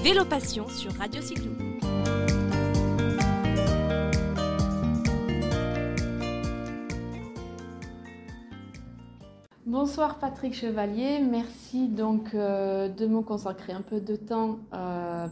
Vélo Passion sur Radio Cyclo. Bonsoir Patrick Chevalier, merci donc de me consacrer un peu de temps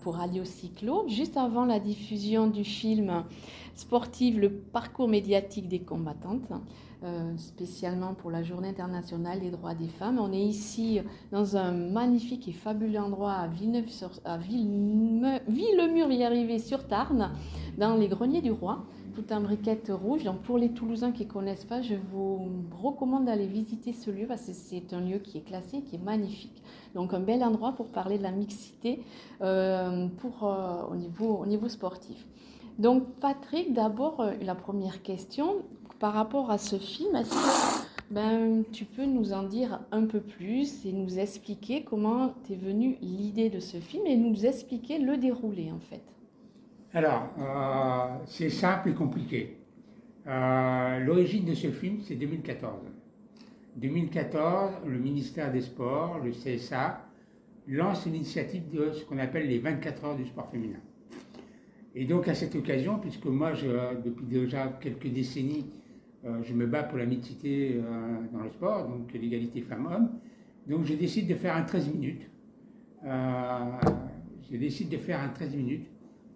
pour Radio Cyclo. Juste avant la diffusion du film sportif Le parcours médiatique des combattantes, spécialement pour la Journée internationale des droits des femmes. On est ici dans un magnifique et fabuleux endroit à Villemur-y-Arrivé-sur-Tarn, dans les Greniers du Roi, tout en briquette rouge. Donc pour les Toulousains qui ne connaissent pas, je vous recommande d'aller visiter ce lieu parce que c'est un lieu qui est classé, qui est magnifique. Donc un bel endroit pour parler de la mixité au niveau sportif. Donc Patrick, d'abord la première question par rapport à ce film, est-ce que tu peux nous en dire un peu plus et nous expliquer comment t'es venue l'idée de ce film et nous expliquer le déroulé en fait? Alors, c'est simple et compliqué. L'origine de ce film, c'est 2014. 2014, le ministère des Sports, le CSA, lance l'initiative de ce qu'on appelle les 24 heures du sport féminin. Et donc à cette occasion, puisque moi, depuis déjà quelques décennies, je me bats pour la mixité dans le sport, donc l'égalité femmes-hommes, donc je décide de faire un 13 minutes.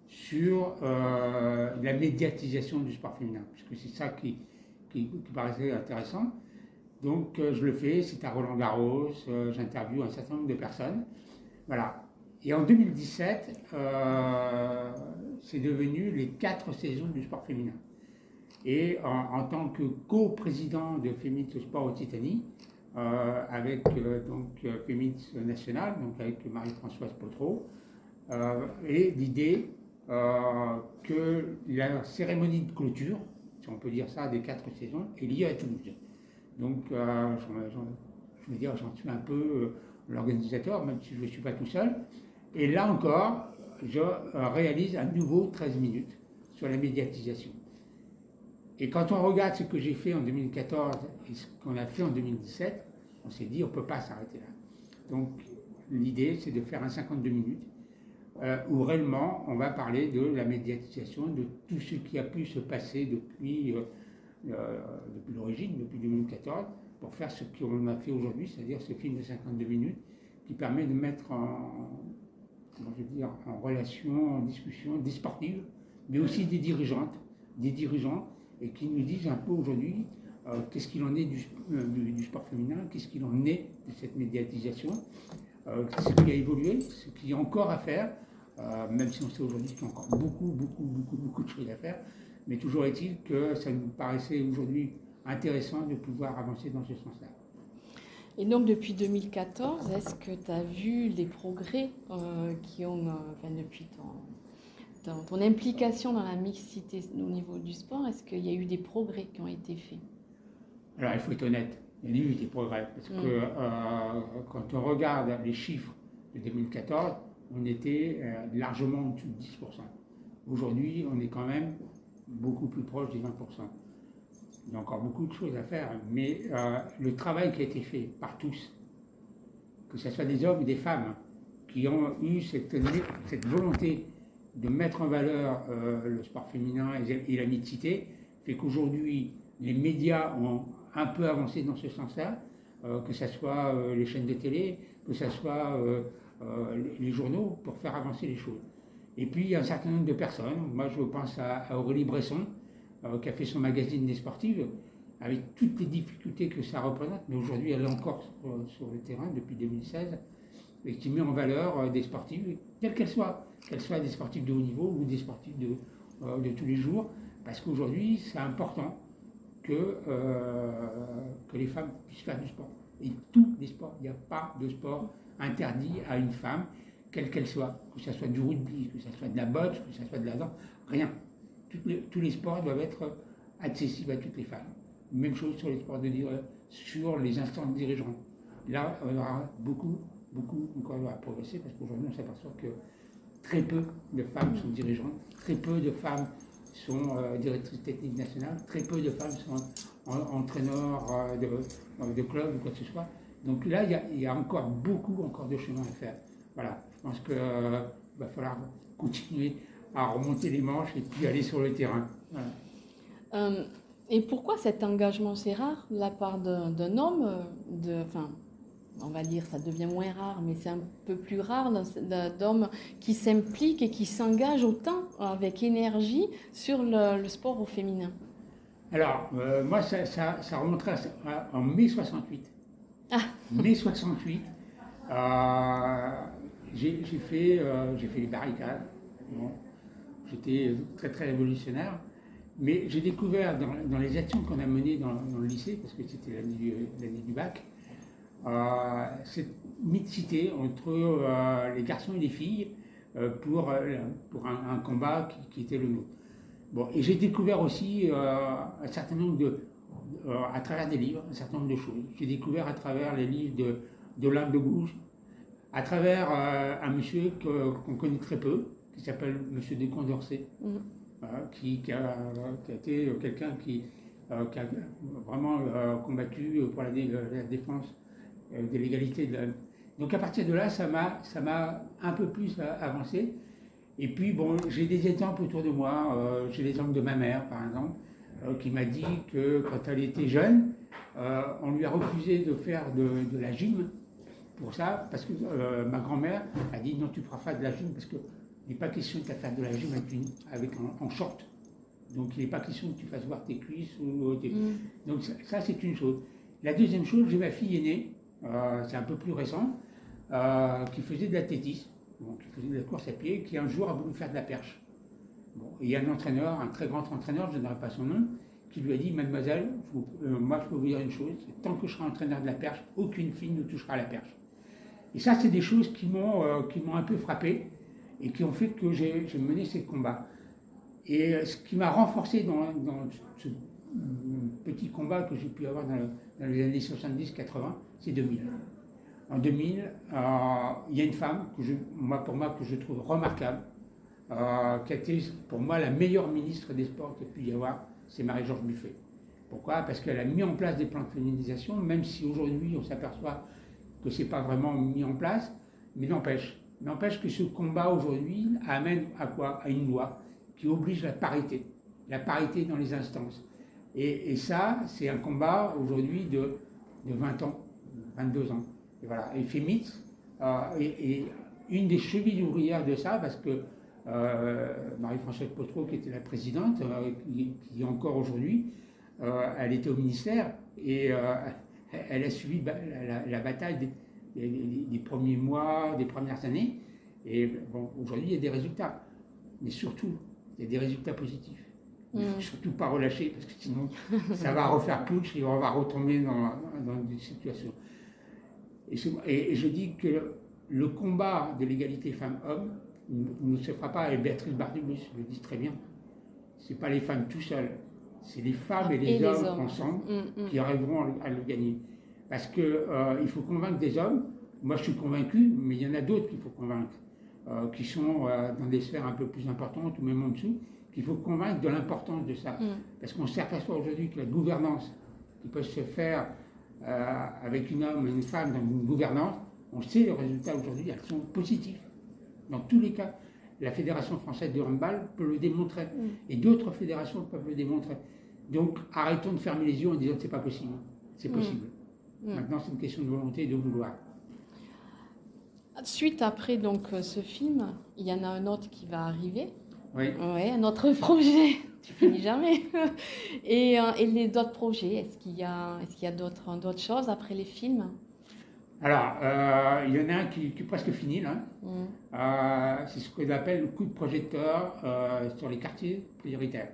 Sur la médiatisation du sport féminin, puisque c'est ça qui paraissait intéressant. Donc je le fais, c'est à Roland-Garros, j'interviewe un certain nombre de personnes. Voilà. Et en 2017, c'est devenu les 4 saisons du sport féminin. Et en tant que co-président de Feminist Sport Occitanie, avec Feminist National, donc avec Marie-Françoise Potreau, et l'idée que la cérémonie de clôture, si on peut dire ça, des 4 saisons, est liée à Toulouse. Donc, je veux dire, j'en suis un peu l'organisateur, même si je ne suis pas tout seul. Et là encore, je réalise un nouveau 13 minutes sur la médiatisation. Et quand on regarde ce que j'ai fait en 2014 et ce qu'on a fait en 2017, on s'est dit, on ne peut pas s'arrêter là. Donc, l'idée, c'est de faire un 52 minutes où réellement on va parler de la médiatisation, de tout ce qui a pu se passer depuis l'origine, depuis 2014, pour faire ce qu'on a fait aujourd'hui, c'est-à-dire ce film de 52 minutes qui permet de mettre en relation, en discussion des sportives, mais aussi des dirigeants, et qui nous disent un peu aujourd'hui qu'est-ce qu'il en est du sport féminin, qu'est-ce qu'il en est de cette médiatisation, ce qui a évolué, ce qu'il y a encore à faire, même si on sait aujourd'hui qu'il y a encore beaucoup de choses à faire, mais toujours est-il que ça nous paraissait aujourd'hui intéressant de pouvoir avancer dans ce sens-là. Et donc depuis 2014, est-ce que tu as vu les progrès depuis ton implication dans la mixité au niveau du sport, est-ce qu'il y a eu des progrès qui ont été faits? Alors il faut être honnête, il y a eu des progrès, parce que quand on regarde les chiffres de 2014, on était largement en dessous de 10%. Aujourd'hui, on est quand même beaucoup plus proche des 20%. Il y a encore beaucoup de choses à faire, mais le travail qui a été fait par tous, que ce soit des hommes ou des femmes, qui ont eu cette volonté de mettre en valeur le sport féminin et la mixité, fait qu'aujourd'hui, les médias ont un peu avancé dans ce sens-là, que ce soit les chaînes de télé, que ce soit les journaux, pour faire avancer les choses. Et puis, il y a un certain nombre de personnes, moi je pense à Aurélie Bresson, qui a fait son magazine des sportives, avec toutes les difficultés que ça représente, mais aujourd'hui elle est encore sur le terrain depuis 2016, et qui met en valeur des sportives, quelles qu'elles soient des sportifs de haut niveau ou des sportifs de tous les jours, parce qu'aujourd'hui c'est important que les femmes puissent faire du sport. Et tous les sports, il n'y a pas de sport interdit à une femme, quelle qu'elle soit, que ce soit du rugby, que ce soit de la boxe, que ce soit de la danse, rien. Tous les sports doivent être accessibles à toutes les femmes. Même chose sur les sports sur les instances dirigeantes. Là, on aura beaucoup encore à progresser, parce qu'aujourd'hui, on s'aperçoit que très peu de femmes sont dirigeantes, très peu de femmes sont directrices techniques nationales, très peu de femmes sont entraîneurs de clubs ou quoi que ce soit. Donc là, il y a encore beaucoup de chemin à faire. Voilà, je pense que il va falloir continuer à remonter les manches et puis aller sur le terrain. Voilà. Et pourquoi cet engagement? C'est rare de la part d'un homme, enfin, on va dire, ça devient moins rare, mais c'est un peu plus rare d'hommes qui s'impliquent et qui s'engagent autant avec énergie sur le sport au féminin. Alors, moi, ça remonterait en mai 68. Ah. Mai 68, j'ai fait les barricades. Bon, j'étais très très révolutionnaire, mais j'ai découvert dans les actions qu'on a menées dans le lycée, parce que c'était l'année du bac, cette mixité entre les garçons et les filles pour un combat qui était le nôtre. Bon, et j'ai découvert aussi un certain nombre à travers des livres, un certain nombre de choses. J'ai découvert à travers les livres d'Olympe de Gouges, à travers un monsieur qu'on connaît très peu, qui s'appelle Monsieur de Condorcet, qui a été quelqu'un qui a vraiment combattu pour la défense de l'égalité. Donc à partir de là, ça m'a un peu plus avancé. Et puis bon, j'ai des exemples autour de moi. J'ai l'exemple de ma mère, par exemple, qui m'a dit que quand elle était jeune, on lui a refusé de faire de la gym pour ça, parce que ma grand-mère a dit non, tu ne feras pas de la gym parce qu'il n'est pas question de faire de la gym en short. Donc il n'est pas question que tu fasses voir tes cuisses. Donc ça c'est une chose. La deuxième chose, j'ai ma fille aînée, c'est un peu plus récent, qui faisait de l'athlétisme, qui faisait de la course à pied, qui un jour a voulu faire de la perche. Bon, et il y a un entraîneur, un très grand entraîneur, je ne donnerai pas son nom, qui lui a dit, mademoiselle, moi je peux vous dire une chose, tant que je serai entraîneur de la perche, aucune fille ne touchera à la perche. Et ça, c'est des choses qui m'ont un peu frappé et qui ont fait que j'ai mené ces combats. Et ce qui m'a renforcé dans ce petit combat que j'ai pu avoir dans les années 70-80, c'est 2000. En 2000, il y a une femme que je trouve remarquable, qui a été pour moi la meilleure ministre des Sports qu'il y a pu y avoir, c'est Marie-Georges Buffet. Pourquoi? Parce qu'elle a mis en place des plans de féminisation, même si aujourd'hui on s'aperçoit que ce n'est pas vraiment mis en place, mais n'empêche que ce combat aujourd'hui amène à quoi? À une loi qui oblige la parité dans les instances. Et ça, c'est un combat aujourd'hui de 20 ans, 22 ans. Et voilà. Et FEMIT est une des chevilles ouvrières de ça, parce que Marie-Françoise Potreau, qui était la présidente, qui encore aujourd'hui, elle était au ministère, et elle a suivi la bataille des premiers mois, des premières années. Et bon, aujourd'hui, il y a des résultats. Mais surtout, il y a des résultats positifs. Il ne faut surtout pas relâcher, parce que sinon, ça va refaire putsch et on va retomber dans des situations. Et je dis que le combat de l'égalité femmes-hommes ne se fera pas avec Béatrice Bardulus, je le dis très bien. Ce n'est pas les femmes tout seules, c'est les femmes et les hommes ensemble qui arriveront à le gagner. Parce qu'il faut convaincre des hommes. Moi, je suis convaincu, mais il y en a d'autres qu'il faut convaincre, qui sont dans des sphères un peu plus importantes ou même en dessous, qu'il faut convaincre de l'importance de ça. Parce qu'on s'aperçoit aujourd'hui que la gouvernance qui peut se faire avec un homme et une femme dans une gouvernance, on sait les résultats aujourd'hui, elles sont positifs. Dans tous les cas, la Fédération française de handball peut le démontrer. Et d'autres fédérations peuvent le démontrer. Donc arrêtons de fermer les yeux en disant que ce n'est pas possible. C'est possible. Maintenant, c'est une question de volonté et de vouloir. Suite après donc ce film, il y en a un autre qui va arriver. Oui. Ouais, un autre projet. Tu finis jamais. Et les d'autres projets, est-ce qu'il y a d'autres choses après les films? Alors, il y en a un qui est presque fini là. C'est ce qu'on appelle le coup de projecteur sur les quartiers prioritaires.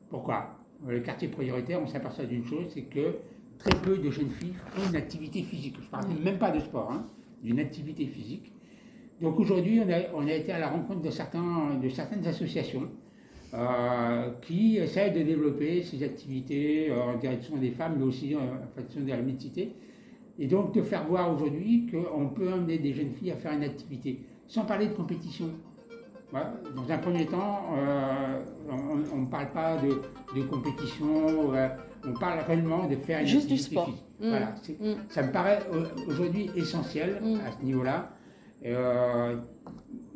Pourquoi? Les quartiers prioritaires, on s'aperçoit d'une chose, c'est que très peu de jeunes filles font une activité physique. Je ne parle même pas de sport, d'une activité physique. Donc aujourd'hui, on a été à la rencontre de certaines associations qui essaient de développer ces activités en direction des femmes, mais aussi en direction de la mixité. Et donc de faire voir aujourd'hui qu'on peut amener des jeunes filles à faire une activité, sans parler de compétition. Voilà. Dans un premier temps, on ne parle pas de compétition, on parle réellement de faire une juste activité du sport. physique. Voilà. Ça me paraît aujourd'hui essentiel à ce niveau-là.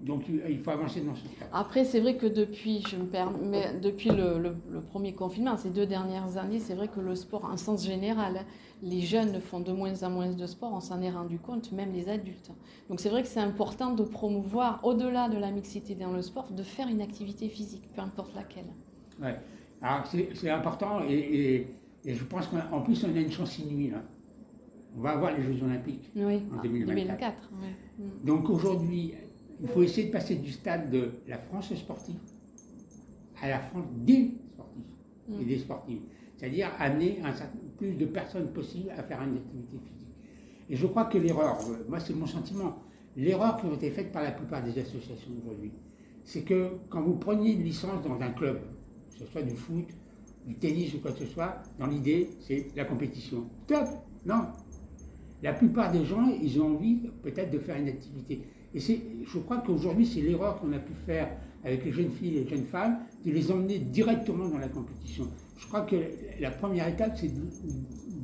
Donc il faut avancer dans ce cadre. Après, c'est vrai que depuis le premier confinement, ces 2 dernières années, c'est vrai que le sport, en sens général, les jeunes font de moins en moins de sport, on s'en est rendu compte, même les adultes. Donc c'est vrai que c'est important de promouvoir, au-delà de la mixité dans le sport, de faire une activité physique, peu importe laquelle. Ouais. Alors c'est important et je pense qu'en plus on a une chance inouïe là. On va avoir les Jeux Olympiques en 2024. Ouais. Donc aujourd'hui, il faut essayer de passer du stade de la France sportive à la France des sportifs et des sportives. C'est-à-dire amener plus de personnes possible à faire une activité physique. Et je crois que l'erreur, moi c'est mon sentiment, l'erreur qui a été faite par la plupart des associations aujourd'hui, c'est que quand vous preniez une licence dans un club, que ce soit du foot, du tennis ou quoi que ce soit, dans l'idée, c'est la compétition. Top! Non! La plupart des gens, ils ont envie peut-être de faire une activité. Et je crois qu'aujourd'hui, c'est l'erreur qu'on a pu faire avec les jeunes filles et les jeunes femmes, de les emmener directement dans la compétition. Je crois que la première étape, c'est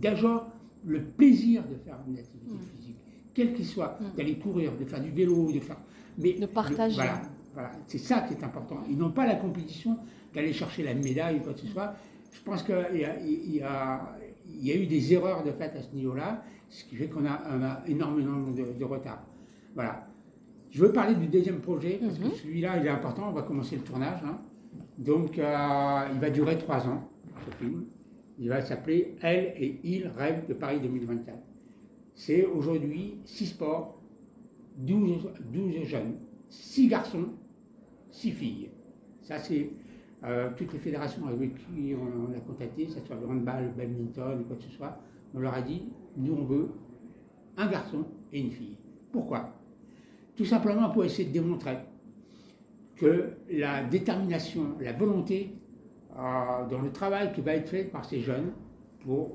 d'avoir le plaisir de faire une activité physique, quel qu'il soit, d'aller courir, de faire du vélo, de partager. Voilà, c'est ça qui est important. Ils n'ont pas la compétition d'aller chercher la médaille ou quoi que ce soit. Je pense qu'il y a eu des erreurs de fait à ce niveau-là, ce qui fait qu'on a énormément de retard. Voilà. Je veux parler du deuxième projet, parce que celui-là, il est important, on va commencer le tournage. Donc, il va durer 3 ans, ce film. Il va s'appeler « Elle et il rêvent de Paris 2024 ». C'est aujourd'hui 6 sports, 12 jeunes, 6 garçons, 6 filles. Ça, c'est toutes les fédérations avec qui on a contacté, que ce soit le handball, le badminton, quoi que ce soit. On leur a dit, nous on veut un garçon et une fille. Pourquoi? Tout simplement pour essayer de démontrer que la détermination, la volonté dans le travail qui va être fait par ces jeunes pour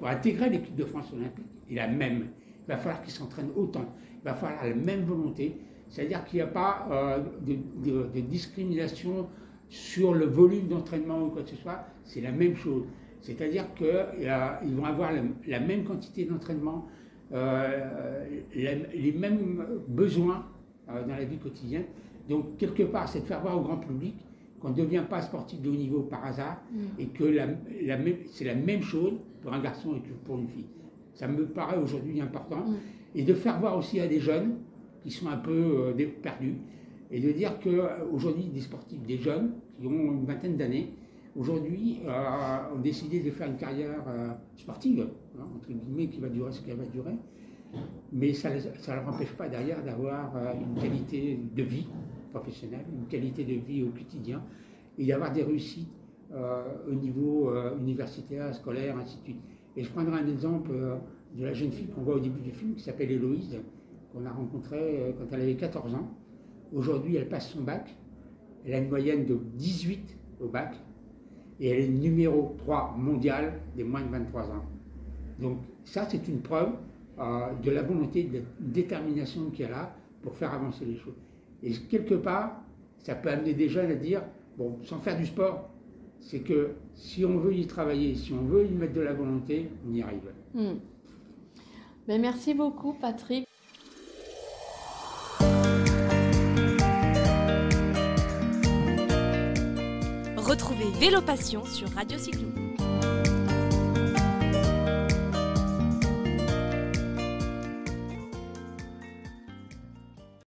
intégrer l'équipe de France olympique est la même. Il va falloir qu'ils s'entraînent autant, il va falloir la même volonté, c'est-à-dire qu'il n'y a pas de discrimination sur le volume d'entraînement ou quoi que ce soit, c'est la même chose. C'est-à-dire qu'ils vont avoir la même quantité d'entraînement, les mêmes besoins dans la vie quotidienne. Donc, quelque part, c'est de faire voir au grand public qu'on ne devient pas sportif de haut niveau par hasard et que c'est la même chose pour un garçon et que pour une fille. Ça me paraît aujourd'hui important. Et de faire voir aussi à des jeunes qui sont un peu perdus et de dire qu'aujourd'hui, des sportifs, des jeunes qui ont une vingtaine d'années, aujourd'hui, ont décidé de faire une carrière sportive, entre guillemets, qui va durer ce qu'elle va durer. Mais ça ne leur empêche pas derrière d'avoir une qualité de vie professionnelle, une qualité de vie au quotidien, et d'avoir des réussites au niveau universitaire, scolaire, ainsi de suite. Et je prendrai un exemple de la jeune fille qu'on voit au début du film, qui s'appelle Héloïse, qu'on a rencontrée quand elle avait 14 ans. Aujourd'hui, elle passe son bac, elle a une moyenne de 18 au bac, et elle est numéro 3 mondial des moins de 23 ans. Donc ça, c'est une preuve de la volonté, de la détermination qu'il y a là pour faire avancer les choses. Et quelque part, ça peut amener des jeunes à dire, bon, sans faire du sport, c'est que si on veut y travailler, si on veut y mettre de la volonté, on y arrive. Ben, merci beaucoup, Patrick. Retrouvez Vélo Passion sur Radio Cyclo.